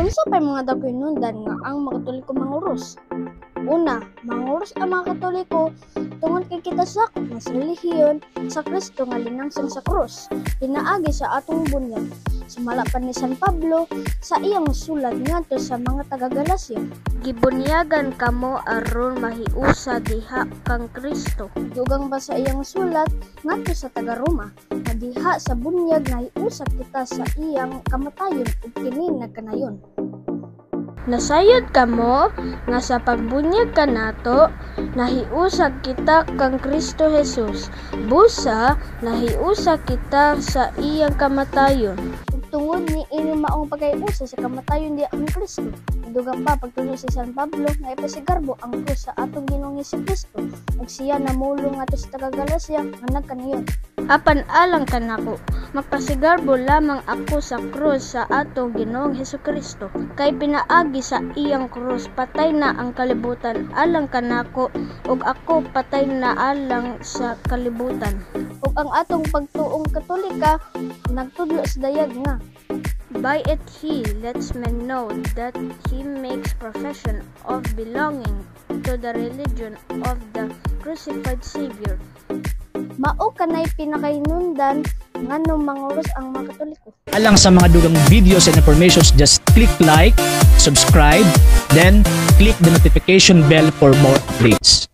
Unsa pay mga dagoy hinungdan nga ang mga Katoliko manguros? Una, manguros ang mga Katoliko tungod kay kita sakop nga sa relihiyon sa Kristo nga linangsang sa krus, pinaagi sa atong bunyag. Sumala pa ni San Pablo sa iyang sulat ngadto sa mga taga-Galasya. Gibunyagan kamo aron mahiusa diha kang Kristo. Dugang ba sa iyang sulat ngadto sa taga-Roma, na diha sa bunyag nahiusa kita sa iyang kamatayon ug kini nagkanayon. Nasayod kamo nga sa pagbunyag kanato nahiusag kita kang Kristo Jesus. Busa nahiusa kita sa iyang kamatayon. Tungod ni ini maong pagkayusa sa kamatayon di ang Kristo. Dugang pa pagtulong si San Pablo nga ipasigarbo ang krus sa atong Ginoong Jesucristo ug siya namulong ato sa taga-Galasya nga nagkanayon. Apan alang kanako, magpasigarbo lamang ako sa krus sa atong Ginoong Jesucristo. Kay pinaagi sa iyang krus, patay na ang kalibutan alang kanako ug ako patay na alang sa kalibutan. Ug ang atong pagtuong Katolika nagtudlo sa dayag nga, by it he lets men know that he makes profession of belonging to the religion of the crucified Savior. Mao kanay pinakahinungdan ngano manguros ang mga Katoliko. Alang sa mga dugang videos and informations, just click like, subscribe, then click the notification bell for more updates.